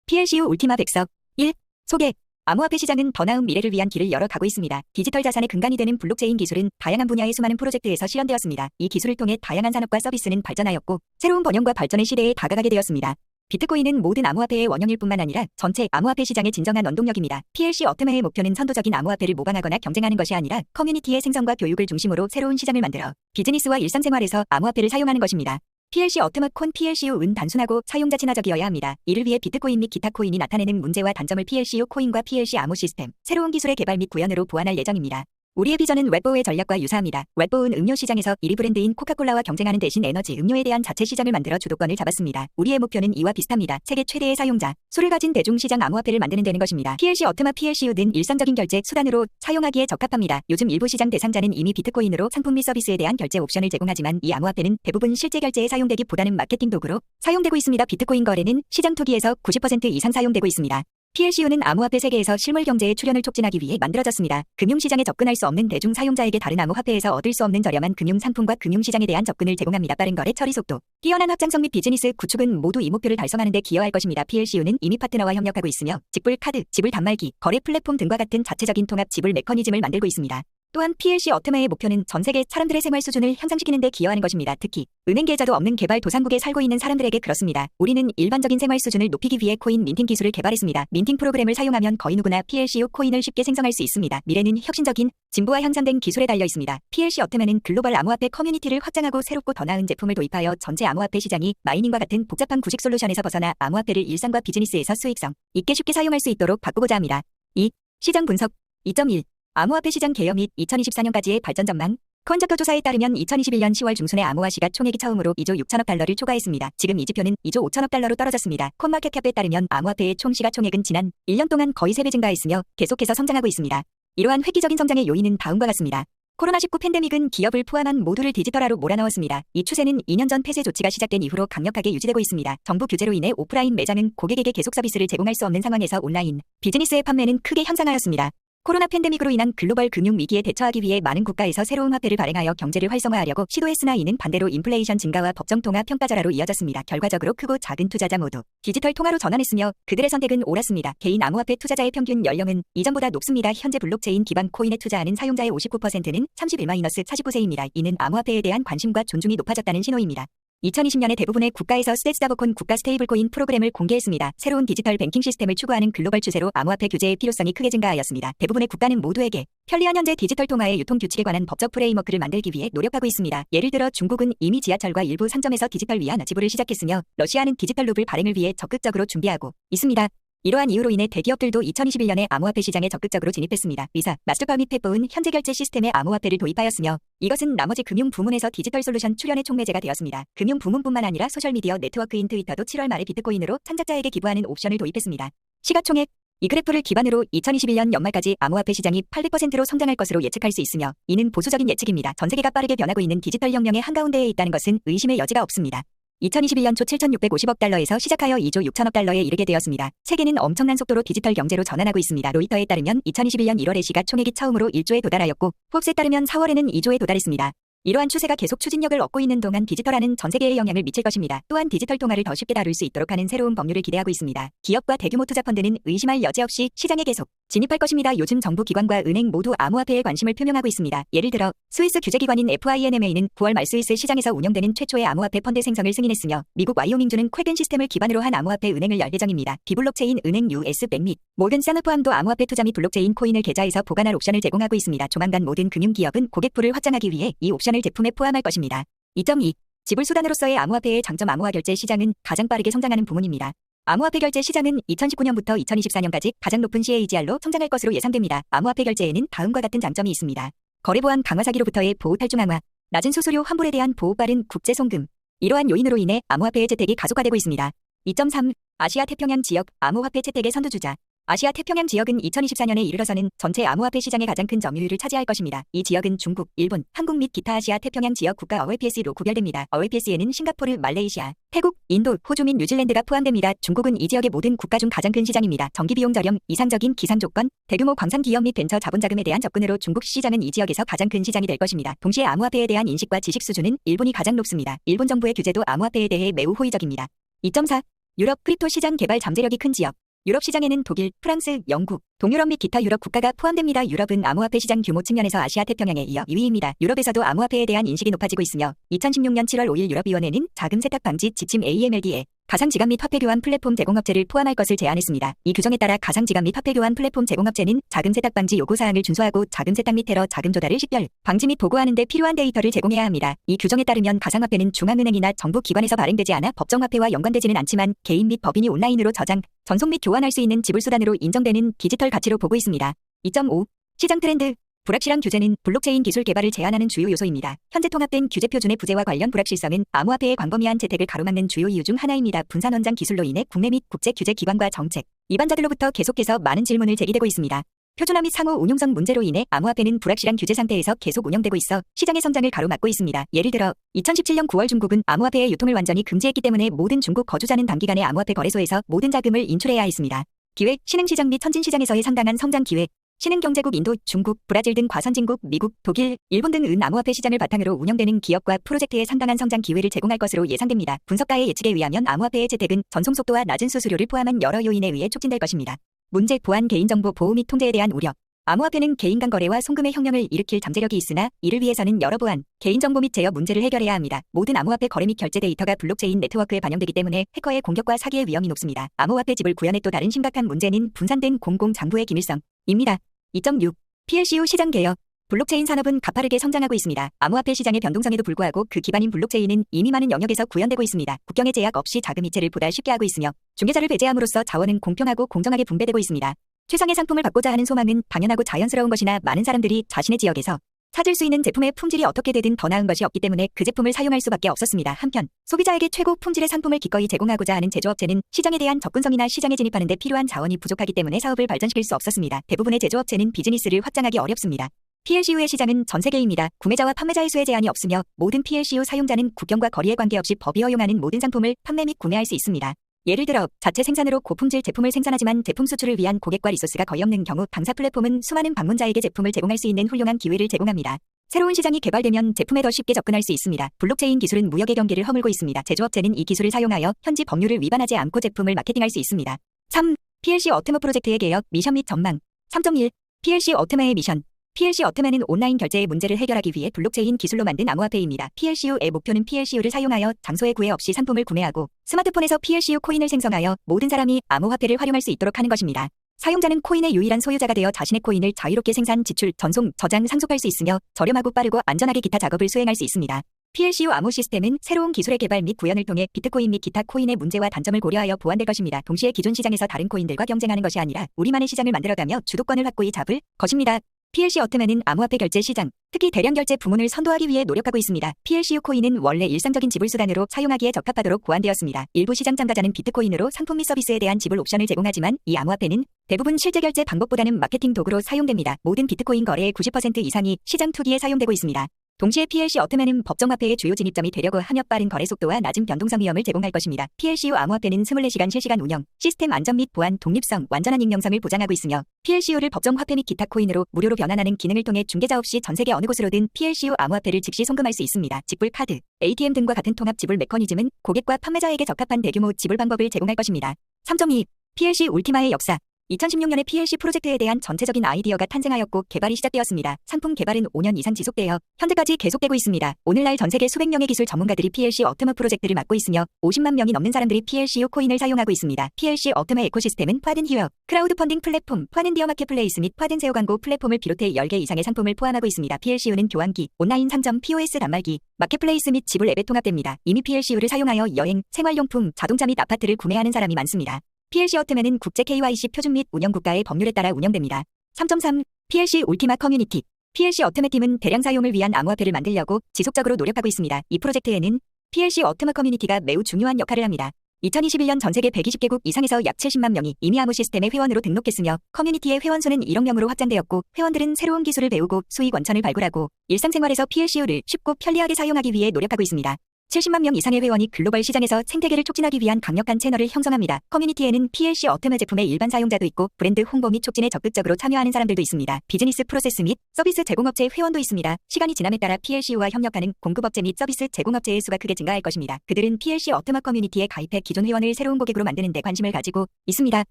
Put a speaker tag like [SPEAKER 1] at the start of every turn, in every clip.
[SPEAKER 1] PLCU 울티마 백석 1. 소개. 암호화폐 시장은 더 나은 미래를 위한 길을 열어가고 있습니다. 디지털 자산의 근간이 되는 블록체인 기술은 다양한 분야의 수많은 프로젝트에서 실현되었습니다. 이 기술을 통해 다양한 산업과 서비스는 발전하였고 새로운 번영과 발전의 시대에 다가가게 되었습니다. 비트코인은 모든 암호화폐의 원형일 뿐만 아니라 전체 암호화폐 시장의 진정한 원동력입니다. PLC 어트마의 목표는 선도적인 암호화폐를 모방하거나 경쟁하는 것이 아니라 커뮤니티의 생성과 교육을 중심으로 새로운 시장을 만들어 비즈니스와 일상생활에서 암호화폐를 사용하는 것입니다. PLC 어트마 콘 PLCU은 단순하고 사용자 친화적이어야 합니다. 이를 위해 비트코인 및 기타 코인이 나타내는 문제와 단점을 PLCU 코인과 PLC 암호 시스템, 새로운 기술의 개발 및 구현으로 보완할 예정입니다. 우리의 비전은 웹보의 전략과 유사합니다. 웹보은 음료 시장에서 1위 브랜드인 코카콜라와 경쟁하는 대신 에너지 음료에 대한 자체 시장을 만들어 주도권을 잡았습니다. 우리의 목표는 이와 비슷합니다. 세계 최대의 사용자, 수를 가진 대중시장 암호화폐를 만드는 데는 것입니다. PLC 어트마 PLCU는 일상적인 결제 수단으로 사용하기에 적합합니다. 요즘 일부 시장 대상자는 이미 비트코인으로 상품 및 서비스에 대한 결제 옵션을 제공하지만 이 암호화폐는 대부분 실제 결제에 사용되기보다는 마케팅 도구로 사용되고 있습니다. 비트코인 거래는 시장 투기에서 90% 이상 사용되고 있습니다. PLCU는 암호화폐 세계에서 실물 경제의 출현을 촉진하기 위해 만들어졌습니다. 금융시장에 접근할 수 없는 대중 사용자에게 다른 암호화폐에서 얻을 수 없는 저렴한 금융 상품과 금융시장에 대한 접근을 제공합니다. 빠른 거래 처리 속도, 뛰어난 확장성 및 비즈니스 구축은 모두 이 목표를 달성하는 데 기여할 것입니다. PLCU는 이미 파트너와 협력하고 있으며 직불 카드, 지불 단말기, 거래 플랫폼 등과 같은 자체적인 통합 지불 메커니즘을 만들고 있습니다. 또한 PLC 어트마의 목표는 전 세계 사람들의 생활 수준을 향상시키는 데 기여하는 것입니다. 특히 은행 계좌도 없는 개발도상국에 살고 있는 사람들에게 그렇습니다. 우리는 일반적인 생활 수준을 높이기 위해 코인 민팅 기술을 개발했습니다. 민팅 프로그램을 사용하면 거의 누구나 PLCU 코인을 쉽게 생성할 수 있습니다. 미래는 혁신적인 진보와 향상된 기술에 달려 있습니다. PLC 어트마는 글로벌 암호화폐 커뮤니티를 확장하고 새롭고 더 나은 제품을 도입하여 전체 암호화폐 시장이 마이닝과 같은 복잡한 구식 솔루션에서 벗어나 암호화폐를 일상과 비즈니스에서 수익성 있게 쉽게 사용할 수 있도록 바꾸고자 합니다. 2. 시장 분석 2.1 암호화폐 시장 개요 및 2024년까지의 발전 전망. 컨저커 조사에 따르면 2021년 10월 중순에 암호화 시가 총액이 처음으로 2조 6천억 달러를 초과했습니다. 지금 이 지표는 2조 5천억 달러로 떨어졌습니다. 콘마켓캡에 따르면 암호화폐의 총 시가총액은 지난 1년 동안 거의 3배 증가했으며 계속해서 성장하고 있습니다. 이러한 획기적인 성장의 요인은 다음과 같습니다. 코로나19 팬데믹은 기업을 포함한 모두를 디지털화로 몰아넣었습니다. 이 추세는 2년 전 폐쇄 조치가 시작된 이후로 강력하게 유지되고 있습니다. 정부 규제로 인해 오프라인 매장은 고객에게 계속 서비스를 제공할 수 없는 상황에서 온라인 비즈니스의 판매는 크게 향상하였습니다. 코로나 팬데믹으로 인한 글로벌 금융 위기에 대처하기 위해 많은 국가에서 새로운 화폐를 발행하여 경제를 활성화하려고 시도했으나 이는 반대로 인플레이션 증가와 법정 통화 평가절하로 이어졌습니다. 결과적으로 크고 작은 투자자 모두 디지털 통화로 전환했으며 그들의 선택은 옳았습니다. 개인 암호화폐 투자자의 평균 연령은 이전보다 높습니다. 현재 블록체인 기반 코인에 투자하는 사용자의 59%는 31-49세입니다. 이는 암호화폐에 대한 관심과 존중이 높아졌다는 신호입니다. 2020년에 대부분의 국가에서 스테츠다버콘 국가 스테이블코인 프로그램을 공개했습니다. 새로운 디지털 뱅킹 시스템을 추구하는 글로벌 추세로 암호화폐 규제의 필요성이 크게 증가하였습니다. 대부분의 국가는 모두에게 편리한 현재 디지털 통화의 유통 규칙에 관한 법적 프레임워크를 만들기 위해 노력하고 있습니다. 예를 들어 중국은 이미 지하철과 일부 상점에서 디지털 위안 지불을 시작했으며 러시아는 디지털 루블 발행을 위해 적극적으로 준비하고 있습니다. 이러한 이유로 인해 대기업들도 2021년에 암호화폐 시장에 적극적으로 진입했습니다. 비사, 마스터카드 및 페이퍼는 현재 결제 시스템에 암호화폐를 도입하였으며 이것은 나머지 금융 부문에서 디지털 솔루션 출현의 촉매제가 되었습니다. 금융 부문뿐만 아니라 소셜미디어 네트워크인 트위터도 7월 말에 비트코인으로 참작자에게 기부하는 옵션을 도입했습니다. 시가총액 이 그래프를 기반으로 2021년 연말까지 암호화폐 시장이 800%로 성장할 것으로 예측할 수 있으며 이는 보수적인 예측입니다. 전 세계가 빠르게 변하고 있는 디지털 혁명의 한가운데에 있다는 것은 의심의 여지가 없습니다. 2021년 초 7,650억 달러에서 시작하여 2조 6천억 달러에 이르게 되었습니다. 세계는 엄청난 속도로 디지털 경제로 전환하고 있습니다. 로이터에 따르면 2021년 1월에 시가총액이 처음으로 1조에 도달하였고 포브스에 따르면 4월에는 2조에 도달했습니다. 이러한 추세가 계속 추진력을 얻고 있는 동안 디지털화는 전 세계에 영향을 미칠 것입니다. 또한 디지털 통화를 더 쉽게 다룰 수 있도록 하는 새로운 법률을 기대하고 있습니다. 기업과 대규모 투자펀드는 의심할 여지 없이 시장에 계속 진입할 것입니다. 요즘 정부 기관과 은행 모두 암호화폐에 관심을 표명하고 있습니다. 예를 들어 스위스 규제기관인 FINMA는 9월 말 스위스 시장에서 운영되는 최초의 암호화폐 펀드 생성을 승인했으며 미국 와이오밍주는 퀘겐 시스템을 기반으로 한 암호화폐 은행을 열 예정입니다. 비블록체인 은행 US뱅 및 모건스탠리 포함도 암호화폐 투자 및 블록체인 코인을 계좌에서 보관할 옵션을 제공하고 있습니다. 조만간 모든 금융기업은 고객풀을 확장하기 위해 이 옵션을 제품에 포함할 것입니다. 2.2 지불 수단으로서의 암호화폐의 장점 암호화 결제 시장은 가장 빠르게 성장하는 부문입니다. 암호화폐 결제 시장은 2019년부터 2024년까지 가장 높은 CAGR로 성장할 것으로 예상됩니다. 암호화폐 결제에는 다음과 같은 장점이 있습니다. 거래 보안 강화 사기로부터의 보호 탈중 강화, 낮은 수수료 환불에 대한 보호 빠른 국제 송금. 이러한 요인으로 인해 암호화폐의 채택이 가속화되고 있습니다. 2.3 아시아 태평양 지역 암호화폐 채택의 선두주자. 아시아 태평양 지역은 2024년에 이르러서는 전체 암호화폐 시장의 가장 큰 점유율을 차지할 것입니다. 이 지역은 중국, 일본, 한국 및 기타 아시아 태평양 지역 국가 OAPS로 구별됩니다. OAPS에는 싱가포르, 말레이시아, 태국, 인도, 호주 및 뉴질랜드가 포함됩니다. 중국은 이 지역의 모든 국가 중 가장 큰 시장입니다. 전기비용 저렴, 이상적인 기상 조건, 대규모 광산 기업 및 벤처 자본 자금에 대한 접근으로 중국 시장은 이 지역에서 가장 큰 시장이 될 것입니다. 동시에 암호화폐에 대한 인식과 지식 수준은 일본이 가장 높습니다. 일본 정부의 규제도 암호화폐에 대해 매우 호의적입니다. 2.4 유럽 크립토 시장 개발 잠재력이 큰 지역. 유럽 시장에는 독일, 프랑스, 영국, 동유럽 및 기타 유럽 국가가 포함됩니다. 유럽은 암호화폐 시장 규모 측면에서 아시아 태평양에 이어 2위입니다. 유럽에서도 암호화폐에 대한 인식이 높아지고 있으며 2016년 7월 5일 유럽위원회는 자금 세탁 방지 지침 AMLD에 가상 지갑 및 화폐 교환 플랫폼 제공업체를 포함할 것을 제안했습니다. 이 규정에 따라 가상 지갑 및 화폐 교환 플랫폼 제공업체는 자금 세탁 방지 요구 사항을 준수하고 자금 세탁 및 테러 자금 조달을 식별, 방지 및 보고하는 데 필요한 데이터를 제공해야 합니다. 이 규정에 따르면 가상화폐는 중앙은행이나 정부 기관에서 발행되지 않아 법정화폐와 연관되지는 않지만 개인 및 법인이 온라인으로 저장, 전송 및 교환할 수 있는 지불 수단으로 인정되는 디지털 가치로 보고 있습니다. 2.5. 시장 트렌드. 불확실한 규제는 블록체인 기술 개발을 제한하는 주요 요소입니다. 현재 통합된 규제 표준의 부재와 관련 불확실성은 암호화폐의 광범위한 채택을 가로막는 주요 이유 중 하나입니다. 분산 원장 기술로 인해 국내 및 국제 규제 기관과 정책, 일반자들로부터 계속해서 많은 질문을 제기되고 있습니다. 표준화 및 상호 운용성 문제로 인해 암호화폐는 불확실한 규제 상태에서 계속 운영되고 있어 시장의 성장을 가로막고 있습니다. 예를 들어 2017년 9월 중국은 암호화폐의 유통을 완전히 금지했기 때문에 모든 중국 거주자는 단기간에 암호화폐 거래소에서 모든 자금을 인출해야 했습니다. 기획, 신흥시장 및 선진시장에서의 상당한 성장 기회, 신흥경제국 인도, 중국, 브라질 등 과선진국, 미국, 독일, 일본 등은 암호화폐 시장을 바탕으로 운영되는 기업과 프로젝트에 상당한 성장 기회를 제공할 것으로 예상됩니다. 분석가의 예측에 의하면 암호화폐의 채택은 전송 속도와 낮은 수수료를 포함한 여러 요인에 의해 촉진될 것입니다. 문제, 보안, 개인정보 보호 및 통제에 대한 우려. 암호화폐는 개인 간 거래와 송금의 혁명을 일으킬 잠재력이 있으나 이를 위해서는 여러 보안, 개인정보 및 제어 문제를 해결해야 합니다. 모든 암호화폐 거래 및 결제 데이터가 블록체인 네트워크에 반영되기 때문에 해커의 공격과 사기의 위험이 높습니다. 암호화폐 지불 구현의 또 다른 심각한 문제는 분산된 공공장부의 기밀성입니다. 2.6. PLCU 시장 개혁. 블록체인 산업은 가파르게 성장하고 있습니다. 암호화폐 시장의 변동성에도 불구하고 그 기반인 블록체인은 이미 많은 영역에서 구현되고 있습니다. 국경의 제약 없이 자금 이체를 보다 쉽게 하고 있으며 중개자를 배제함으로써 자원은 공평하고 공정하게 분배되고 있습니다. 최상의 상품을 받고자 하는 소망은 당연하고 자연스러운 것이나 많은 사람들이 자신의 지역에서 찾을 수 있는 제품의 품질이 어떻게 되든 더 나은 것이 없기 때문에 그 제품을 사용할 수밖에 없었습니다. 한편 소비자에게 최고 품질의 상품을 기꺼이 제공하고자 하는 제조업체는 시장에 대한 접근성이나 시장에 진입하는 데 필요한 자원이 부족하기 때문에 사업을 발전시킬 수 없었습니다. 대부분의 제조업체는 비즈니스를 확장하기 어렵습니다. PLCU의 시장은 전 세계입니다. 구매자와 판매자의 수에 제한이 없으며 모든 PLCU 사용자는 국경과 거리에 관계없이 법이 허용하는 모든 상품을 판매 및 구매할 수 있습니다. 예를 들어 자체 생산으로 고품질 제품을 생산하지만 제품 수출을 위한 고객과 리소스가 거의 없는 경우 당사 플랫폼은 수많은 방문자에게 제품을 제공할 수 있는 훌륭한 기회를 제공합니다. 새로운 시장이 개발되면 제품에 더 쉽게 접근할 수 있습니다. 블록체인 기술은 무역의 경계를 허물고 있습니다. 제조업체는 이 기술을 사용하여 현지 법률을 위반하지 않고 제품을 마케팅할 수 있습니다. 3. PLC 어트머 프로젝트의 개혁, 미션 및 전망. 3.1. PLC 어트머의 미션. PLC 어트머는 온라인 결제의 문제를 해결하기 위해 블록체인 기술로 만든 암호화폐입니다. PLCU의 목표는 PLCU를 사용하여 장소의 구애 없이 상품을 구매하고 스마트폰에서 PLCU 코인을 생성하여 모든 사람이 암호화폐를 활용할 수 있도록 하는 것입니다. 사용자는 코인의 유일한 소유자가 되어 자신의 코인을 자유롭게 생산, 지출, 전송, 저장, 상속할 수 있으며 저렴하고 빠르고 안전하게 기타 작업을 수행할 수 있습니다. PLCU 암호 시스템은 새로운 기술의 개발 및 구현을 통해 비트코인 및 기타 코인의 문제와 단점을 고려하여 보완될 것입니다. 동시에 기존 시장에서 다른 코인들과 경쟁하는 것이 아니라 우리만의 시장을 만들어가며 주도권을 확고히 잡을 것입니다. PLC 어트맨은 암호화폐 결제 시장, 특히 대량 결제 부문을 선도하기 위해 노력하고 있습니다. PLCU 코인은 원래 일상적인 지불 수단으로 사용하기에 적합하도록 고안되었습니다. 일부 시장 참가자는 비트코인으로 상품 및 서비스에 대한 지불 옵션을 제공하지만 이 암호화폐는 대부분 실제 결제 방법보다는 마케팅 도구로 사용됩니다. 모든 비트코인 거래의 90% 이상이 시장 투기에 사용되고 있습니다. 동시에 PLC 어트맨은 법정화폐의 주요 진입점이 되려고 하며 빠른 거래 속도와 낮은 변동성 위험을 제공할 것입니다. PLCU 암호화폐는 24시간 실시간 운영, 시스템 안전 및 보안, 독립성, 완전한 익명성을 보장하고 있으며 PLCU를 법정화폐 및 기타 코인으로 무료로 변환하는 기능을 통해 중개자 없이 전 세계 어느 곳으로든 PLCU 암호화폐를 즉시 송금할 수 있습니다. 직불 카드, ATM 등과 같은 통합 지불 메커니즘은 고객과 판매자에게 적합한 대규모 지불 방법을 제공할 것입니다. 3.2. PLC 울티마의 역사. 2016년에 PLC 프로젝트에 대한 전체적인 아이디어가 탄생하였고 개발이 시작되었습니다. 상품 개발은 5년 이상 지속되어 현재까지 계속되고 있습니다. 오늘날 전 세계 수백 명의 기술 전문가들이 PLC 어트머 프로젝트를 맡고 있으며 50만 명이 넘는 사람들이 PLCU 코인을 사용하고 있습니다. PLC 어트머 에코시스템은 파든 히어, 크라우드 펀딩 플랫폼, 파든 디어 마켓플레이스 및 파든 세오 광고 플랫폼을 비롯해 10개 이상의 상품을 포함하고 있습니다. PLCU는 교환기, 온라인 상점, POS 단말기, 마켓플레이스 및 지불 앱에 통합됩니다. 이미 PLCU를 사용하여 여행, 생활용품, 자동차 및 아파트를 구매하는 사람이 많습니다. PLC 어트맨은 국제 KYC 표준 및 운영국가의 법률에 따라 운영됩니다. 3.3. PLC 울티마 커뮤니티. PLC 어트맨 팀은 대량 사용을 위한 암호화폐를 만들려고 지속적으로 노력하고 있습니다. 이 프로젝트에는 PLC 어트마 커뮤니티가 매우 중요한 역할을 합니다. 2021년 전 세계 120개국 이상에서 약 70만 명이 이미 암호 시스템의 회원으로 등록했으며 커뮤니티의 회원 수는 1억 명으로 확장되었고 회원들은 새로운 기술을 배우고 수익 원천을 발굴하고 일상생활에서 PLCU를 쉽고 편리하게 사용하기 위해 노력하고 있습니다. 70만 명 이상의 회원이 글로벌 시장에서 생태계를 촉진하기 위한 강력한 채널을 형성합니다. 커뮤니티에는 PLC 어테마 제품의 일반 사용자도 있고 브랜드 홍보 및 촉진에 적극적으로 참여하는 사람들도 있습니다. 비즈니스 프로세스 및 서비스 제공업체 회원도 있습니다. 시간이 지남에 따라 PLC와 협력하는 공급업체 및 서비스 제공업체의 수가 크게 증가할 것입니다. 그들은 PLC 어테마 커뮤니티에 가입해 기존 회원을 새로운 고객으로 만드는 데 관심을 가지고 있습니다.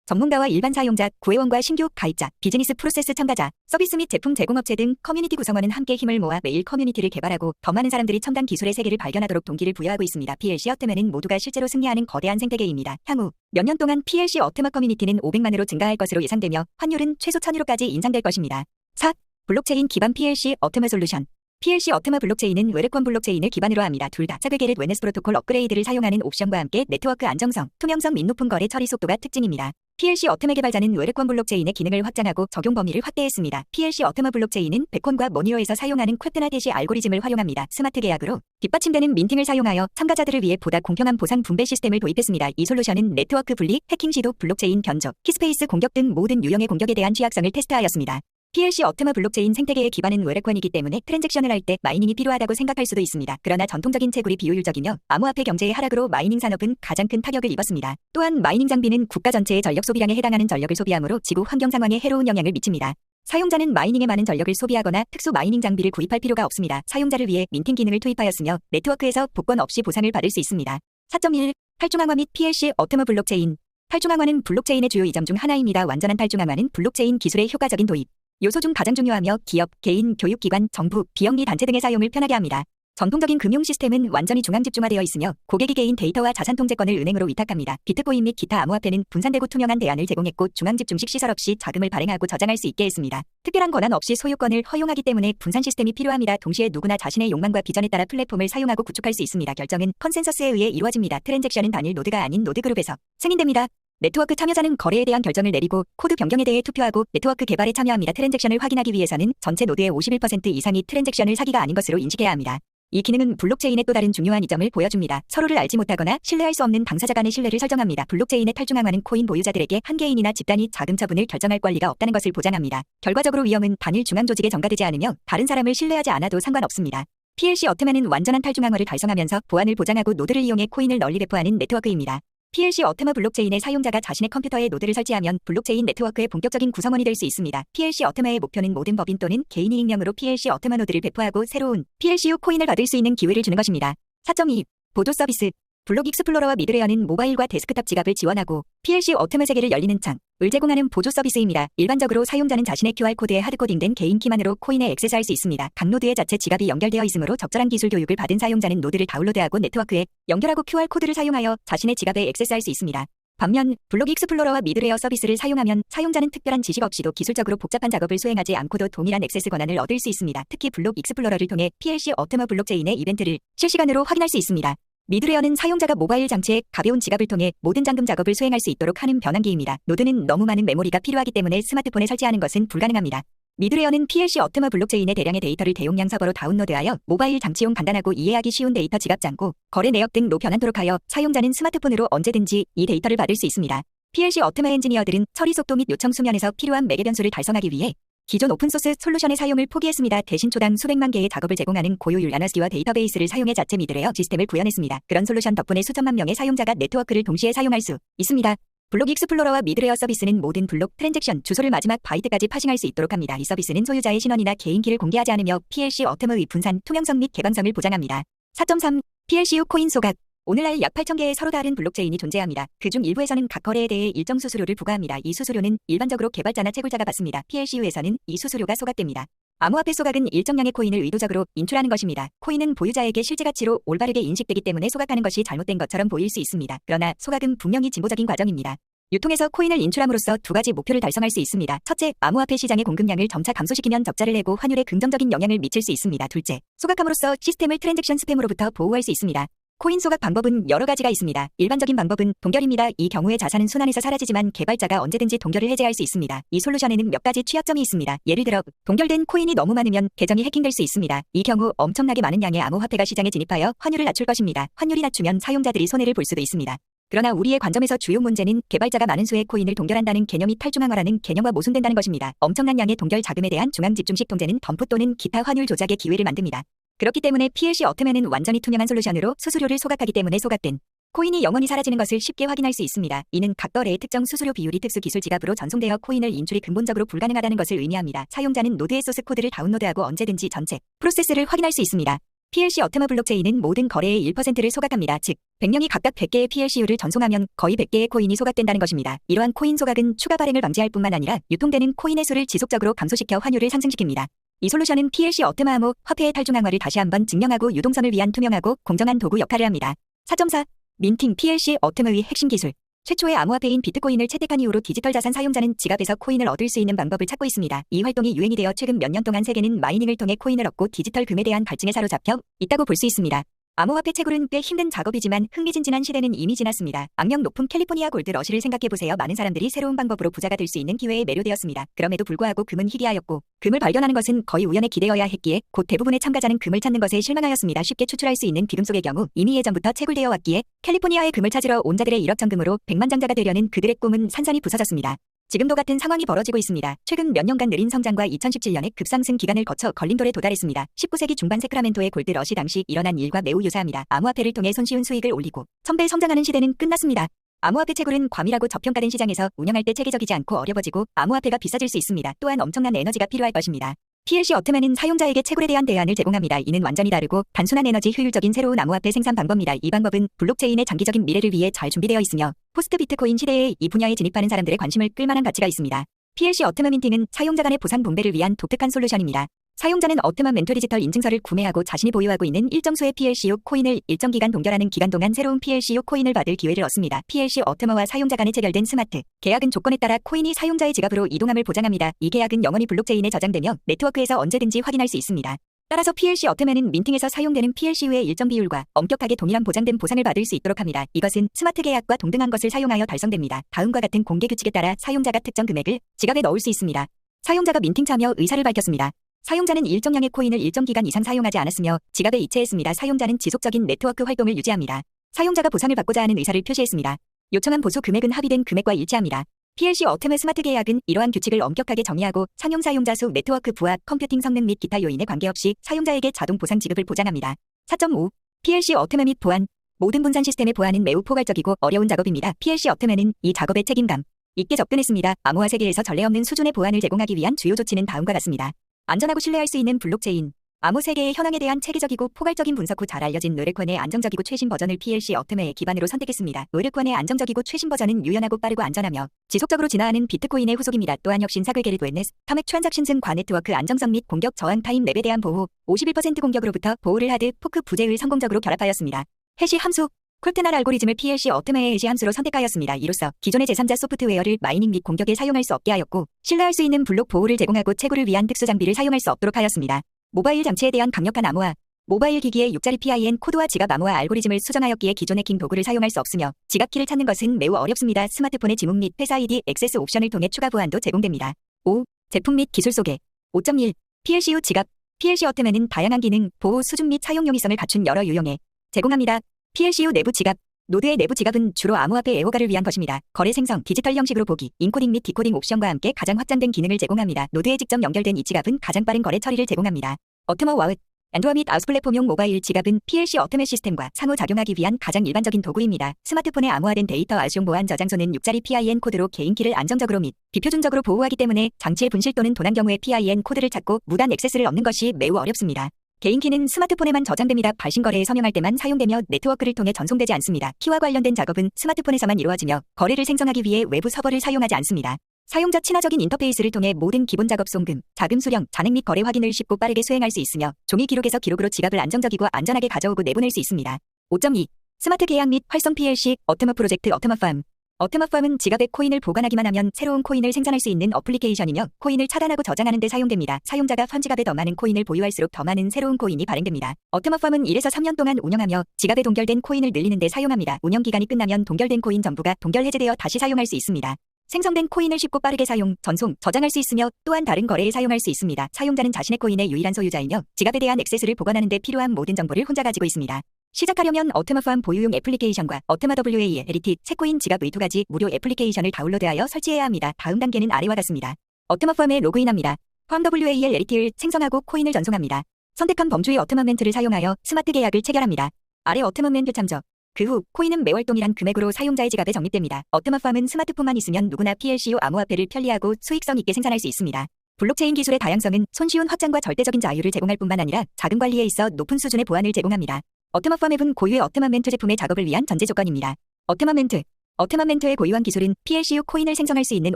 [SPEAKER 1] 전문가와 일반 사용자, 구회원과 신규 가입자, 비즈니스 프로세스 참가자, 서비스 및 제품 제공업체 등 커뮤니티 구성원은 함께 힘을 모아 매일 커뮤니티를 개발하고 더 많은 사람들이 첨단 기술의 세계를 발견하도록 동기를 부여하고 있습니다. PLC 어테마는 모두가 실제로 승리하는 거대한 생태계입니다. 향후 몇 년 동안 PLC 어테마 커뮤니티는 500만으로 증가할 것으로 예상되며 환율은 최소 1000유로까지 인상될 것입니다. 4. 블록체인 기반 PLC 어테마 솔루션. PLC 어테마 블록체인은 외래권 블록체인을 기반으로 합니다. 둘 다 차별계를 웨네스 프로토콜 업그레이드를 사용하는 옵션과 함께 네트워크 안정성, 투명성 및 높은 거래 처리 속도가 특징입니다. PLC 어테마 개발자는 외래권 블록체인의 기능을 확장하고 적용 범위를 확대했습니다. PLC 어테마 블록체인은 베콘과 모니어에서 사용하는 퀘트나 대시 알고리즘을 활용합니다. 스마트 계약으로 뒷받침되는 민팅을 사용하여 참가자들을 위해 보다 공평한 보상 분배 시스템을 도입했습니다. 이 솔루션은 네트워크 분리, 해킹 시도, 블록체인 변조, 키스페이스 공격 등 모든 유형의 공격에 대한 취약성을 테스트하였습니다. PLC 어테마 블록체인 생태계의 기반은 외래권이기 때문에 트랜잭션을 할 때 마이닝이 필요하다고 생각할 수도 있습니다. 그러나 전통적인 채굴이 비효율적이며 암호화폐 경제의 하락으로 마이닝 산업은 가장 큰 타격을 입었습니다. 또한 마이닝 장비는 국가 전체의 전력 소비량에 해당하는 전력을 소비하므로 지구 환경 상황에 해로운 영향을 미칩니다. 사용자는 마이닝에 많은 전력을 소비하거나 특수 마이닝 장비를 구입할 필요가 없습니다. 사용자를 위해 민팅 기능을 투입하였으며 네트워크에서 복권 없이 보상을 받을 수 있습니다. 4.1. 탈중앙화 및 PLC 어테마 블록체인. 탈중앙화는 블록체인의 주요 이점 중 하나입니다. 완전한 탈중앙화는 블록체인 기술의 효과적인 도입 요소 중 가장 중요하며 기업, 개인, 교육기관, 정부, 비영리 단체 등의 사용을 편하게 합니다. 전통적인 금융 시스템은 완전히 중앙 집중화되어 있으며 고객이 개인 데이터와 자산 통제권을 은행으로 위탁합니다. 비트코인 및 기타 암호화폐는 분산되고 투명한 대안을 제공했고 중앙 집중식 시설 없이 자금을 발행하고 저장할 수 있게 했습니다. 특별한 권한 없이 소유권을 허용하기 때문에 분산 시스템이 필요합니다. 동시에 누구나 자신의 욕망과 비전에 따라 플랫폼을 사용하고 구축할 수 있습니다. 결정은 컨센서스에 의해 이루어집니다. 트랜잭션은 단일 노드가 아닌 노드 그룹에서 승인됩니다. 네트워크 참여자는 거래에 대한 결정을 내리고 코드 변경에 대해 투표하고 네트워크 개발에 참여합니다. 트랜잭션을 확인하기 위해서는 전체 노드의 51% 이상이 트랜잭션을 사기가 아닌 것으로 인식해야 합니다. 이 기능은 블록체인의 또 다른 중요한 이점을 보여줍니다. 서로를 알지 못하거나 신뢰할 수 없는 당사자 간의 신뢰를 설정합니다. 블록체인의 탈중앙화는 코인 보유자들에게 한 개인이나 집단이 자금 처분을 결정할 권리가 없다는 것을 보장합니다. 결과적으로 위험은 단일 중앙 조직에 전가되지 않으며 다른 사람을 신뢰하지 않아도 상관없습니다. PLC 어테마는 완전한 탈중앙화를 달성하면서 보안을 보장하고 노드를 이용해 코인을 널리 배포하는 네트워크입니다. PLC 어테마 블록체인의 사용자가 자신의 컴퓨터에 노드를 설치하면 블록체인 네트워크의 본격적인 구성원이 될 수 있습니다. PLC 어테마의 목표는 모든 법인 또는 개인이 익명으로 PLC 어테마 노드를 배포하고 새로운 PLCU 코인을 받을 수 있는 기회를 주는 것입니다. 4.2. 보도 서비스. 블록 익스플로러와 미드레어는 모바일과 데스크탑 지갑을 지원하고 PLC 어테마 세계를 열리는 창을 제공하는 보조 서비스입니다. 일반적으로 사용자는 자신의 QR코드에 하드코딩된 개인키만으로 코인에 액세스할 수 있습니다. 각 노드에 자체 지갑이 연결되어 있으므로 적절한 기술 교육을 받은 사용자는 노드를 다운로드하고 네트워크에 연결하고 QR코드를 사용하여 자신의 지갑에 액세스할 수 있습니다. 반면 블록 익스플로러와 미드레어 서비스를 사용하면 사용자는 특별한 지식 없이도 기술적으로 복잡한 작업을 수행하지 않고도 동일한 액세스 권한을 얻을 수 있습니다. 특히 블록 익스플로러를 통해 PLC 어테마 블록체인의 이벤트를 실시간으로 확인할 수 있습니다. 미드레어는 사용자가 모바일 장치에 가벼운 지갑을 통해 모든 잠금 작업을 수행할 수 있도록 하는 변환기입니다. 노드는 너무 많은 메모리가 필요하기 때문에 스마트폰에 설치하는 것은 불가능합니다. 미드레어는 PLC 어테마 블록체인의 대량의 데이터를 대용량 서버로 다운로드하여 모바일 장치용 간단하고 이해하기 쉬운 데이터 지갑 잔고, 거래 내역 등로 변환토록 하여 사용자는 스마트폰으로 언제든지 이 데이터를 받을 수 있습니다. PLC 어테마 엔지니어들은 처리 속도 및 요청 수면에서 필요한 매개 변수를 달성하기 위해 기존 오픈소스 솔루션의 사용을 포기했습니다. 대신 초당 수백만 개의 작업을 제공하는 고효율 나눠쓰기와 데이터베이스를 사용해 자체 미드레어 시스템을 구현했습니다. 그런 솔루션 덕분에 수천만 명의 사용자가 네트워크를 동시에 사용할 수 있습니다. 블록 익스플로러와 미드레어 서비스는 모든 블록 트랜잭션 주소를 마지막 바이트까지 파싱할 수 있도록 합니다. 이 서비스는 소유자의 신원이나 개인키를 공개하지 않으며 PLC 어테마의 분산, 투명성 및 개방성을 보장합니다. 4.3. PLCU 코인 소각. 오늘날 약 8,000개의 서로 다른 블록체인이 존재합니다. 그중 일부에서는 각 거래에 대해 일정 수수료를 부과합니다. 이 수수료는 일반적으로 개발자나 채굴자가 받습니다. PLCU에서는 이 수수료가 소각됩니다. 암호화폐 소각은 일정량의 코인을 의도적으로 인출하는 것입니다. 코인은 보유자에게 실제 가치로 올바르게 인식되기 때문에 소각하는 것이 잘못된 것처럼 보일 수 있습니다. 그러나 소각은 분명히 진보적인 과정입니다. 유통에서 코인을 인출함으로써 두 가지 목표를 달성할 수 있습니다. 첫째, 암호화폐 시장의 공급량을 점차 감소시키면 적자를 내고 환율에 긍정적인 영향을 미칠 수 있습니다. 둘째, 소각함으로써 시스템을 트랜잭션 스팸으로부터 보호할 수 있습니다. 코인 소각 방법은 여러 가지가 있습니다. 일반적인 방법은 동결입니다. 이 경우에 자산은 순환에서 사라지지만 개발자가 언제든지 동결을 해제할 수 있습니다. 이 솔루션에는 몇 가지 취약점이 있습니다. 예를 들어 동결된 코인이 너무 많으면 계정이 해킹될 수 있습니다. 이 경우 엄청나게 많은 양의 암호화폐가 시장에 진입하여 환율을 낮출 것입니다. 환율이 낮추면 사용자들이 손해를 볼 수도 있습니다. 그러나 우리의 관점에서 주요 문제는 개발자가 많은 수의 코인을 동결한다는 개념이 탈중앙화라는 개념과 모순된다는 것입니다. 엄청난 양의 동결 자금에 대한 중앙 집중식 통제는 덤프 또는 기타 환율 조작의 기회를 만듭니다. 그렇기 때문에 PLC 어텀에는 완전히 투명한 솔루션으로 수수료를 소각하기 때문에 소각된 코인이 영원히 사라지는 것을 쉽게 확인할 수 있습니다. 이는 각 거래의 특정 수수료 비율이 특수 기술 지갑으로 전송되어 코인을 인출이 근본적으로 불가능하다는 것을 의미합니다. 사용자는 노드의 소스 코드를 다운로드하고 언제든지 전체 프로세스를 확인할 수 있습니다. PLC 어텀 블록체인은 모든 거래의 1%를 소각합니다. 즉, 100명이 각각 100개의 PLCU를 전송하면 거의 100개의 코인이 소각된다는 것입니다. 이러한 코인 소각은 추가 발행을 방지할 뿐만 아니라 유통되는 코인의 수를 지속적으로 감소시켜 환율을 상승시킵니다. 이 솔루션은 PLC 어텀 암호 화폐의 탈중앙화를 다시 한번 증명하고 유동성을 위한 투명하고 공정한 도구 역할을 합니다. 4.4. 민팅 PLC 어텀의 핵심 기술. 최초의 암호화폐인 비트코인을 채택한 이후로 디지털 자산 사용자는 지갑에서 코인을 얻을 수 있는 방법을 찾고 있습니다. 이 활동이 유행이 되어 최근 몇 년 동안 세계는 마이닝을 통해 코인을 얻고 디지털 금에 대한 갈증에 사로잡혀 있다고 볼 수 있습니다. 암호화폐 채굴은 꽤 힘든 작업이지만 흥미진진한 시대는 이미 지났습니다. 악명 높은 캘리포니아 골드 러시를 생각해보세요. 많은 사람들이 새로운 방법으로 부자가 될 수 있는 기회에 매료되었습니다. 그럼에도 불구하고 금은 희귀하였고 금을 발견하는 것은 거의 우연에 기대어야 했기에 곧 대부분의 참가자는 금을 찾는 것에 실망하였습니다. 쉽게 추출할 수 있는 귀금속의 경우 이미 예전부터 채굴되어 왔기에 캘리포니아의 금을 찾으러 온 자들의 일확천금으로 백만장자가 되려는 그들의 꿈은 산산이 부서졌습니다. 지금도 같은 상황이 벌어지고 있습니다. 최근 몇 년간 느린 성장과 2017년의 급상승 기간을 거쳐 걸림돌에 도달했습니다. 19세기 중반 세크라멘토의 골드 러시 당시 일어난 일과 매우 유사합니다. 암호화폐를 통해 손쉬운 수익을 올리고 1000배 성장하는 시대는 끝났습니다. 암호화폐 채굴은 과밀하고 저평가된 시장에서 운영할 때 체계적이지 않고 어려워지고 암호화폐가 비싸질 수 있습니다. 또한 엄청난 에너지가 필요할 것입니다. PLC 어텀에는 사용자에게 채굴에 대한 대안을 제공합니다. 이는 완전히 다르고 단순한 에너지 효율적인 새로운 암호화폐 생산 방법입니다. 이 방법은 블록체인의 장기적인 미래를 위해 잘 준비되어 있으며 포스트 비트코인 시대에 이 분야에 진입하는 사람들의 관심을 끌만한 가치가 있습니다. PLC 어텀 민팅은 사용자 간의 보상 분배를 위한 독특한 솔루션입니다. 사용자는 어텀 멘토 디지털 인증서를 구매하고 자신이 보유하고 있는 일정 수의 PLCU 코인을 일정 기간 동결하는 기간 동안 새로운 PLCU 코인을 받을 기회를 얻습니다. PLC 어텀와 사용자 간에 체결된 스마트 계약은 조건에 따라 코인이 사용자의 지갑으로 이동함을 보장합니다. 이 계약은 영원히 블록체인에 저장되며 네트워크에서 언제든지 확인할 수 있습니다. 따라서 PLC 어텀에는 민팅에서 사용되는 PLCU의 일정 비율과 엄격하게 동일한 보장된 보상을 받을 수 있도록 합니다. 이것은 스마트 계약과 동등한 것을 사용하여 달성됩니다. 다음과 같은 공개 규칙에 따라 사용자가 특정 금액을 지갑에 넣을 수 있습니다. 사용자가 민팅 참여 의사를 밝혔습니다. 사용자는 일정량의 코인을 일정 기간 이상 사용하지 않았으며 지갑에 이체했습니다. 사용자는 지속적인 네트워크 활동을 유지합니다. 사용자가 보상을 받고자 하는 의사를 표시했습니다. 요청한 보수 금액은 합의된 금액과 일치합니다. PLC 어텀의 스마트 계약은 이러한 규칙을 엄격하게 정의하고 상용 사용자 수, 네트워크 부하, 컴퓨팅 성능 및 기타 요인에 관계없이 사용자에게 자동 보상 지급을 보장합니다. 4.5. PLC 어텀의 및 보안. 모든 분산 시스템의 보안은 매우 포괄적이고 어려운 작업입니다. PLC 어텀에는 이 작업에 책임감 있게 접근했습니다. 암호화 세계에서 전례 없는 수준의 보안을 제공하기 위한 주요 조치는 다음과 같습니다. 안전하고 신뢰할 수 있는 블록체인. 암호 세계의 현황에 대한 체계적이고 포괄적인 분석 후 잘 알려진 노르콘의 안정적이고 최신 버전을 PLC 어텀의 기반으로 선택했습니다. 노르콘의 안정적이고 최신 버전은 유연하고 빠르고 안전하며 지속적으로 진화하는 비트코인의 후속입니다. 또한 혁신 사글 게릿 웨네스, 탐액 트랜잭션 등 과네트워크 안정성 및 공격 저항 타임 랩에 대한 보호, 51% 공격으로부터 보호를 하드 포크 부재를 성공적으로 결합하였습니다. 해시 함수. 콜트날 알고리즘을 PLC 어텀의 해시 함수로 선택하였습니다. 이로써 기존의 제3자 소프트웨어를 마이닝 및 공격에 사용할 수 없게 하였고 신뢰할 수 있는 블록 보호를 제공하고 채굴을 위한 특수 장비를 사용할 수 없도록 하였습니다. 모바일 장치에 대한 강력한 암호화. 모바일 기기의 6자리 PIN 코드와 지갑 암호화 알고리즘을 수정하였기에 기존의 킹 도구를 사용할 수 없으며 지갑키를 찾는 것은 매우 어렵습니다. 스마트폰의 지문 및 회사 ID 액세스 옵션을 통해 추가 보안도 제공됩니다. 5. 제품 및 기술 소개. 5.1. PLCU 지갑. PLC 어텀에는 다양한 기능, 보호 수준 및 사용 용이성을 갖춘 여러 유형의 제공합니다. PLCU 내부 지갑. 노드의 내부 지갑은 주로 암호화폐 애호가를 위한 것입니다. 거래 생성, 디지털 형식으로 보기, 인코딩 및 디코딩 옵션과 함께 가장 확장된 기능을 제공합니다. 노드에 직접 연결된 이 지갑은 가장 빠른 거래 처리를 제공합니다. 어텀어 와웃. 안드로아 및 아우스 플랫폼용 모바일 지갑은 PLC 어텀의 시스템과 상호작용하기 위한 가장 일반적인 도구입니다. 스마트폰에 암호화된 데이터 아수용 보안 저장소는 6자리 PIN 코드로 개인키를 안정적으로 및 비표준적으로 보호하기 때문에 장치의 분실 또는 도난 경우에 PIN 코드를 찾고 무단 액세스를 얻는 것이 매우 어렵습니다. 개인키는 스마트폰에만 저장됩니다. 발신거래에 서명할 때만 사용되며 네트워크를 통해 전송되지 않습니다. 키와 관련된 작업은 스마트폰에서만 이루어지며 거래를 생성하기 위해 외부 서버를 사용하지 않습니다. 사용자 친화적인 인터페이스를 통해 모든 기본 작업 송금, 자금 수령, 잔액 및 거래 확인을 쉽고 빠르게 수행할 수 있으며 종이 기록에서 기록으로 지갑을 안정적이고 안전하게 가져오고 내보낼 수 있습니다. 5.2. 스마트 계약 및 활성 PLC 어텀어 프로젝트 어텀어 팜. 어텀어 팜은 지갑에 코인을 보관하기만 하면 새로운 코인을 생산할 수 있는 어플리케이션이며 코인을 차단하고 저장하는 데 사용됩니다. 사용자가 현 지갑에 더 많은 코인을 보유할수록 더 많은 새로운 코인이 발행됩니다. 어텀어 팜은 1에서 3년 동안 운영하며 지갑에 동결된 코인을 늘리는 데 사용합니다. 운영 기간이 끝나면 동결된 코인 전부가 동결 해제되어 다시 사용할 수 있습니다. 생성된 코인을 쉽고 빠르게 사용, 전송, 저장할 수 있으며 또한 다른 거래에 사용할 수 있습니다. 사용자는 자신의 코인의 유일한 소유자이며 지갑에 대한 액세스를 보관하는 데 필요한 모든 정보를 혼자 가지고 있습니다. 시작하려면 어텀어 팜 보유용 애플리케이션과 어텀어 WA 에리티 채코인 지갑의 두 가지 무료 애플리케이션을 다운로드하여 설치해야 합니다. 다음 단계는 아래와 같습니다. 어텀어 팜에 로그인합니다. 팜 WAL 에리티를 생성하고 코인을 전송합니다. 선택한 범주의 어트먼멘트를 사용하여 스마트 계약을 체결합니다. 아래 어트먼멘트 참조. 그 후 코인은 매월 동일한 금액으로 사용자의 지갑에 적립됩니다. 어트머팜은 스마트폰만 있으면 누구나 PLCO 암호화폐를 편리하고 수익성 있게 생산할 수 있습니다. 블록체인 기술의 다양성은 손쉬운 확장과 절대적인 자유를 제공할 뿐만 아니라 자금 관리에 있어 높은 수준의 보안을 제공합니다. 어트머팜 앱은 고유의 어트먼멘트 제품의 작업을 위한 전제 조건입니다. 어트먼멘트의 고유한 기술은 PLCO 코인을 생성할 수 있는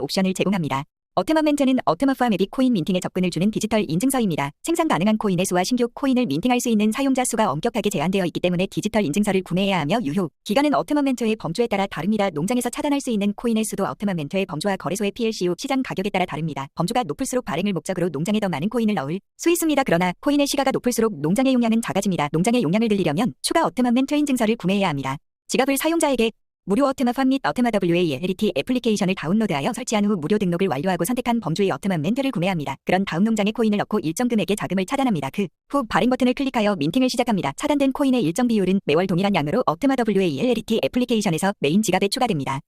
[SPEAKER 1] 옵션을 제공합니다. 어트먼멘트는 어트머팜 앱이 코인 민팅에 접근을 주는 디지털 인증서입니다. 생산 가능한 코인의 수와 신규 코인을 민팅할 수 있는 사용자 수가 엄격하게 제한되어 있기 때문에 디지털 인증서를 구매해야 하며 유효 기간은 어트먼멘트의 범주에 따라 다릅니다. 농장에서 차단할 수 있는 코인의 수도 어트먼멘트의 범주와 거래소의 PLCO 시장 가격에 따라 다릅니다. 범주가 높을수록 발행을 목적으로 농장에 더 많은 코인을 넣을 수 있습니다. 그러나 코인의 시가가 높을수록 농장의 용량은 작아집니다. 농장의 용량을 늘리려면 추가 어트먼멘트 인증서를 구매해야 합니다. 지갑을 사용자에게 무료 어트머팜 및 어트머WALT 애플리케이션을 다운로드하여 설치한 후 무료 등록을 완료하고 선택한 범주의 어트먼멘트를 구매합니다. 그런 다음 농장에 코인을 넣고 일정 금액의 자금을 차단합니다. 그 후 발행 버튼을 클릭하여 민팅을 시작합니다. 차단된 코인의 일정 비율은 매월 동일한 양으로 어트머WALT 애플리케이션에서 메인 지갑에 추가됩니다.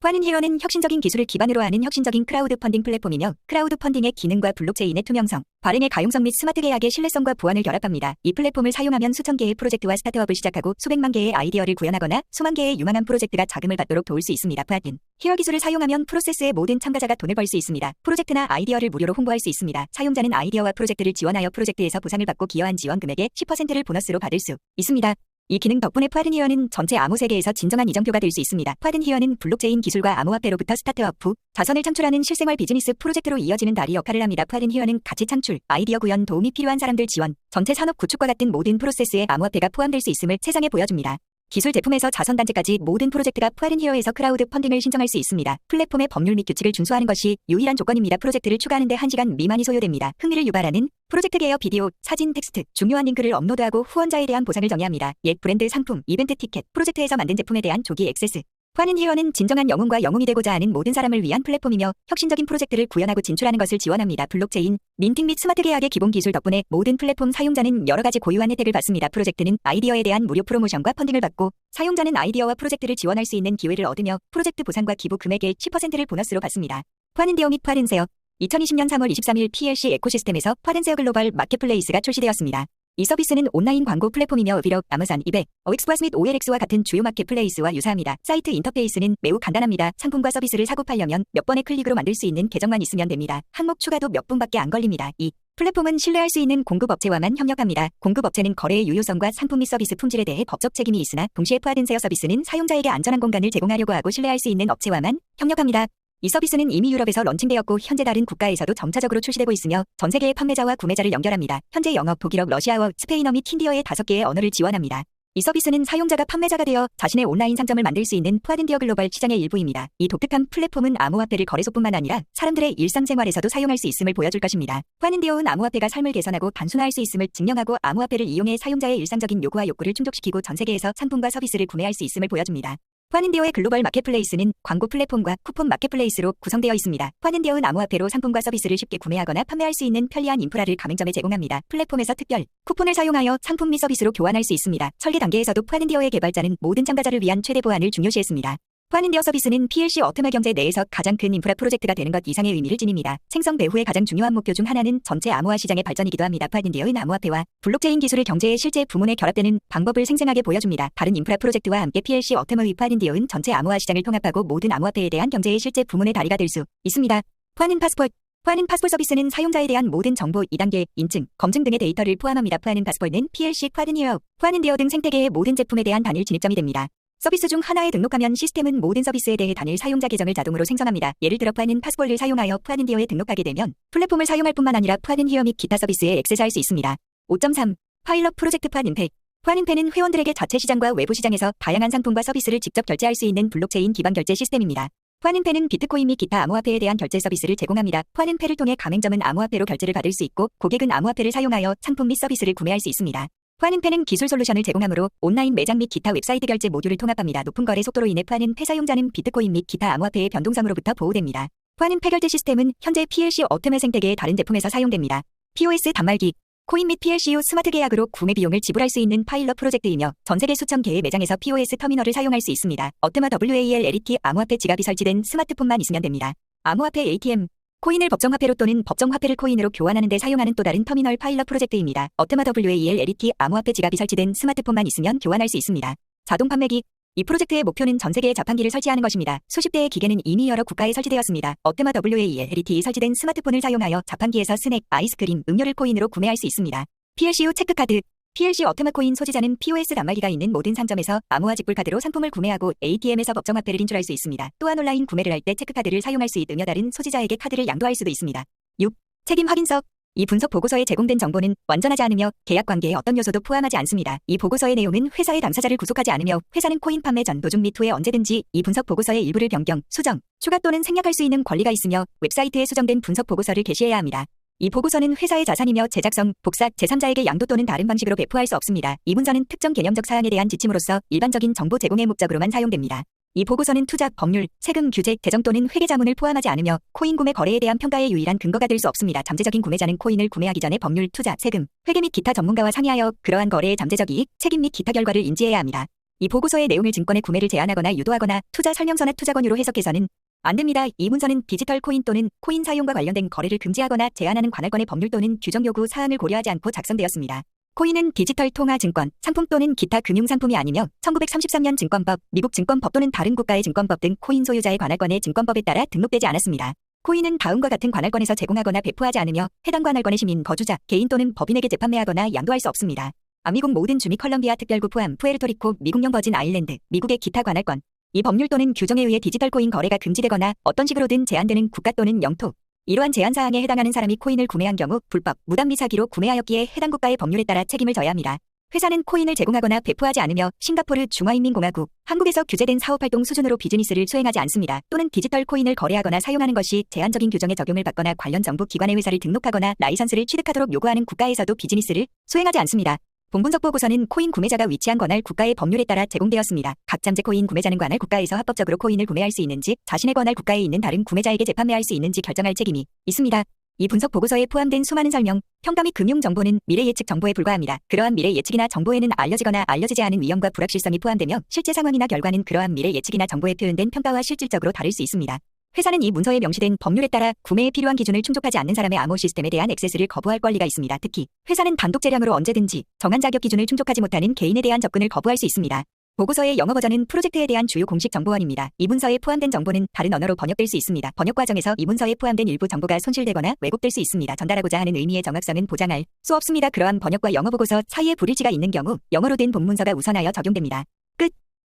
[SPEAKER 1] 파는히어는 혁신적인 기술을 기반으로 하는 혁신적인 크라우드 펀딩 플랫폼이며 크라우드 펀딩의 기능과 블록체인의 투명성, 발행의 가용성 및 스마트 계약의 신뢰성과 보안을 결합합니다. 이 플랫폼을 사용하면 수천 개의 프로젝트와 스타트업을 시작하고 수백만 개의 아이디어를 구현하거나 수만 개의 유망한 프로젝트가 자금을 받도록 도울 수 있습니다. 파는히어 기술을 사용하면 프로세스의 모든 참가자가 돈을 벌 수 있습니다. 프로젝트나 아이디어를 무료로 홍보할 수 있습니다. 사용자는 아이디어와 프로젝트를 지원하여 프로젝트에서 보상을 받고 기여한 지원 금액의 10%를 보너스로 받을 수 있습니다. 이 기능 덕분에 파든히어는 전체 암호 세계에서 진정한 이정표가 될 수 있습니다. 파든히어는 블록체인 기술과 암호화폐로부터 스타트업 후 자선을 창출하는 실생활 비즈니스 프로젝트로 이어지는 다리 역할을 합니다. 파든히어는 가치 창출, 아이디어 구현, 도움이 필요한 사람들 지원, 전체 산업 구축과 같은 모든 프로세스에 암호화폐가 포함될 수 있음을 세상에 보여줍니다. 기술 제품에서 자선단체까지 모든 프로젝트가 파든히어에서 크라우드 펀딩을 신청할 수 있습니다. 플랫폼의 법률 및 규칙을 준수하는 것이 유일한 조건입니다. 프로젝트를 추가하는 데 1시간 미만이 소요됩니다. 흥미를 유발하는 프로젝트 개요 비디오, 사진, 텍스트, 중요한 링크를 업로드하고 후원자에 대한 보상을 정의합니다. 옛 브랜드 상품, 이벤트 티켓, 프로젝트에서 만든 제품에 대한 조기 액세스. 파는히어는 진정한 영웅과 영웅이 되고자 하는 모든 사람을 위한 플랫폼이며 혁신적인 프로젝트를 구현하고 진출하는 것을 지원합니다. 블록체인, 민팅 및 스마트 계약의 기본 기술 덕분에 모든 플랫폼 사용자는 여러 가지 고유한 혜택을 받습니다. 프로젝트는 아이디어에 대한 무료 프로모션과 펀딩을 받고 사용자는 아이디어와 프로젝트를 지원할 수 있는 기회를 얻으며 프로젝트 보상과 기부 금액의 10%를 보너스로 받습니다. 파는데어 및 파른세어 2020년 3월 23일 PLC 에코시스템에서 파른세어 글로벌 마켓플레이스가 출시되었습니다. 이 서비스는 온라인 광고 플랫폼이며 위럽, 아마존, 이베, 어익스프레스 및 OLX와 같은 주요 마켓플레이스와 유사합니다. 사이트 인터페이스는 매우 간단합니다. 상품과 서비스를 사고 팔려면 몇 번의 클릭으로 만들 수 있는 계정만 있으면 됩니다. 항목 추가도 몇 분밖에 안 걸립니다. 이 플랫폼은 신뢰할 수 있는 공급업체와만 협력합니다. 공급업체는 거래의 유효성과 상품 및 서비스 품질에 대해 법적 책임이 있으나 동시에 파든세어 서비스는 사용자에게 안전한 공간을 제공하려고 하고 신뢰할 수 있는 업체와만 협력합니다. 이 서비스는 이미 유럽에서 런칭되었고 현재 다른 국가에서도 점차적으로 출시되고 있으며 전 세계의 판매자와 구매자를 연결합니다. 현재 영어, 독일어, 러시아어, 스페인어 및 힌디어의 5개의 언어를 지원합니다. 이 서비스는 사용자가 판매자가 되어 자신의 온라인 상점을 만들 수 있는 파든히어 글로벌 시장의 일부입니다. 이 독특한 플랫폼은 암호화폐를 거래소뿐만 아니라 사람들의 일상생활에서도 사용할 수 있음을 보여줄 것입니다. 파든히어는 암호화폐가 삶을 개선하고 단순화할 수 있음을 증명하고 암호화폐를 이용해 사용자의 일상적인 요구와 욕구를 충족시키고 전 세계에서 상품과 서비스를 구매할 수 있음을 보여줍니다. 파는데어의 글로벌 마켓플레이스는 광고 플랫폼과 쿠폰 마켓플레이스로 구성되어 있습니다. 파는데어는 암호화폐로 상품과 서비스를 쉽게 구매하거나 판매할 수 있는 편리한 인프라를 가맹점에 제공합니다. 플랫폼에서 특별 쿠폰을 사용하여 상품 및 서비스로 교환할 수 있습니다. 설계 단계에서도 파는데어의 개발자는 모든 참가자를 위한 최대 보안을 중요시했습니다. 파는데어 서비스는 PLC 어트마 경제 내에서 가장 큰 인프라 프로젝트가 되는 것 이상의 의미를 지닙니다. 생성 배후의 가장 중요한 목표 중 하나는 전체 암호화 시장의 발전이기도 합니다. 파는데어는 암호화폐와 블록체인 기술을 경제의 실제 부문에 결합되는 방법을 생생하게 보여줍니다. 다른 인프라 프로젝트와 함께 PLC 어트마의 파는데어는 전체 암호화 시장을 통합하고 모든 암호화폐에 대한 경제의 실제 부문의 다리가 될 수 있습니다. 파는 파스포 서비스는 사용자에 대한 모든 정보 2단계, 인증, 검증 등의 데이터를 포함합니다. 파는 파스포는 PLC, 파는데어 등 생태계의 모든 제품에 대한 단일 진입점이 됩니다. 서비스 중 하나에 등록하면 시스템은 모든 서비스에 대해 단일 사용자 계정을 자동으로 생성합니다. 예를 들어 파는 파스포를 사용하여 파는히어에 등록하게 되면 플랫폼을 사용할 뿐만 아니라 파는히어 및 기타 서비스에 액세스할 수 있습니다. 5.3. 파일럿 프로젝트 파는페는 회원들에게 자체 시장과 외부 시장에서 다양한 상품과 서비스를 직접 결제할 수 있는 블록체인 기반 결제 시스템입니다. 파는페는 비트코인 및 기타 암호화폐에 대한 결제 서비스를 제공합니다. 파는페를 통해 가맹점은 암호화폐로 결제를 받을 수 있고 고객은 암호화폐를 사용하여 상품 및 서비스를 구매할 수 있습니다. 파는페는 기술 솔루션을 제공하므로 온라인 매장 및 기타 웹사이트 결제 모듈을 통합합니다. 높은 거래 속도로 인해 파는페 사용자는 비트코인 및 기타 암호화폐의 변동성으로부터 보호됩니다. 파는페 결제 시스템은 현재 PLC 어트마 생태계의 다른 제품에서 사용됩니다. POS 단말기, 코인 및 PLCO 스마트 계약으로 구매 비용을 지불할 수 있는 파일럿 프로젝트이며 전 세계 수천 개의 매장에서 POS 터미널을 사용할 수 있습니다. 어트마 WALT 암호화폐 지갑이 설치된 스마트폰만 있으면 됩니다. 암호화폐 ATM 코인을 법정화폐로 또는 법정화폐를 코인으로 교환하는 데 사용하는 또 다른 터미널 파일럿 프로젝트입니다. 업테마 WAL 암호화폐 지갑이 설치된 스마트폰만 있으면 교환할 수 있습니다. 자동 판매기. 이 프로젝트의 목표는 전 세계에 자판기를 설치하는 것입니다. 수십 대의 기계는 이미 여러 국가에 설치되었습니다. 업테마 WAL 설치된 스마트폰을 사용하여 자판기에서 스낵, 아이스크림, 음료를 코인으로 구매할 수 있습니다. PLCU 체크카드. PLC 업테마 코인 소지자는 POS 단말기가 있는 모든 상점에서 암호화 직불카드로 상품을 구매하고 ATM에서 법정화폐를 인출할 수 있습니다. 또한 온라인 구매를 할 때 체크카드를 사용할 수 있으며 다른 소지자에게 카드를 양도할 수도 있습니다. 6. 책임 확인서. 이 분석 보고서에 제공된 정보는 완전하지 않으며 계약 관계에 어떤 요소도 포함하지 않습니다. 이 보고서의 내용은 회사의 당사자를 구속하지 않으며 회사는 코인 판매 전, 도중 및 후에 언제든지 이 분석 보고서의 일부를 변경, 수정, 추가 또는 생략할 수 있는 권리가 있으며 웹사이트에 수정된 분석 보고서를 게시해야 합니다. 이 보고서는 회사의 자산이며 제작성, 복사, 제3자에게 양도 또는 다른 방식으로 배포할 수 없습니다. 이 문서는 특정 개념적 사항에 대한 지침으로서 일반적인 정보 제공의 목적으로만 사용됩니다. 이 보고서는 투자, 법률, 세금, 규제, 재정 또는 회계 자문을 포함하지 않으며 코인 구매 거래에 대한 평가의 유일한 근거가 될 수 없습니다. 잠재적인 구매자는 코인을 구매하기 전에 법률, 투자, 세금, 회계 및 기타 전문가와 상의하여 그러한 거래의 잠재적 이익, 책임 및 기타 결과를 인지해야 합니다. 이 보고서의 내용을 증권의 구매를 제한하거나 유도하거나 투자 설명서나 투자 권유로 해석해서는 안 됩니다. 이 문서는 디지털 코인 또는 코인 사용과 관련된 거래를 금지하거나 제한하는 관할권의 법률 또는 규정 요구 사항을 고려하지 않고 작성되었습니다. 코인은 디지털 통화 증권, 상품 또는 기타 금융상품이 아니며 1933년 증권법, 미국 증권법 또는 다른 국가의 증권법 등 코인 소유자의 관할권의 증권법에 따라 등록되지 않았습니다. 코인은 다음과 같은 관할권에서 제공하거나 배포하지 않으며 해당 관할권의 시민, 거주자, 개인 또는 법인에게 재판매하거나 양도할 수 없습니다. 아미국 모든 주 및 컬럼비아 특별구 포함 푸에르토리코, 미국령 버진 아일랜드, 미국의 기타 관할권. 이 법률 또는 규정에 의해 디지털 코인 거래가 금지되거나 어떤 식으로든 제한되는 국가 또는 영토. 이러한 제한 사항에 해당하는 사람이 코인을 구매한 경우 불법, 무단 및 사기로 구매하였기에 해당 국가의 법률에 따라 책임을 져야 합니다. 회사는 코인을 제공하거나 배포하지 않으며 싱가포르 중화인민공화국, 한국에서 규제된 사업활동 수준으로 비즈니스를 수행하지 않습니다. 또는 디지털 코인을 거래하거나 사용하는 것이 제한적인 규정의 적용을 받거나 관련 정부 기관의 회사를 등록하거나 라이선스를 취득하도록 요구하는 국가에서도 비즈니스를 수행하지 않습니다. 본분석 보고서는 코인 구매자가 위치한 관할 국가의 법률에 따라 제공되었습니다. 각 잠재 코인 구매자는 관할 국가에서 합법적으로 코인을 구매할 수 있는지, 자신의 관할 국가에 있는 다른 구매자에게 재판매할 수 있는지 결정할 책임이 있습니다. 이 분석 보고서에 포함된 수많은 설명, 평가 및 금융 정보는 미래 예측 정보에 불과합니다. 그러한 미래 예측이나 정보에는 알려지거나 알려지지 않은 위험과 불확실성이 포함되며 실제 상황이나 결과는 그러한 미래 예측이나 정보에 표현된 평가와 실질적으로 다를 수 있습니다. 회사는 이 문서에 명시된 법률에 따라 구매에 필요한 기준을 충족하지 않는 사람의 암호 시스템에 대한 액세스를 거부할 권리가 있습니다. 특히 회사는 단독 재량으로 언제든지 정한 자격 기준을 충족하지 못하는 개인에 대한 접근을 거부할 수 있습니다. 보고서의 영어 버전은 프로젝트에 대한 주요 공식 정보원입니다. 이 문서에 포함된 정보는 다른 언어로 번역될 수 있습니다. 번역 과정에서 이 문서에 포함된 일부 정보가 손실되거나 왜곡될 수 있습니다. 전달하고자 하는 의미의 정확성은 보장할 수 없습니다. 그러한 번역과 영어 보고서 사이에 불일치가 있는 경우 영어로 된 본문서가 우선하여 적용됩니다.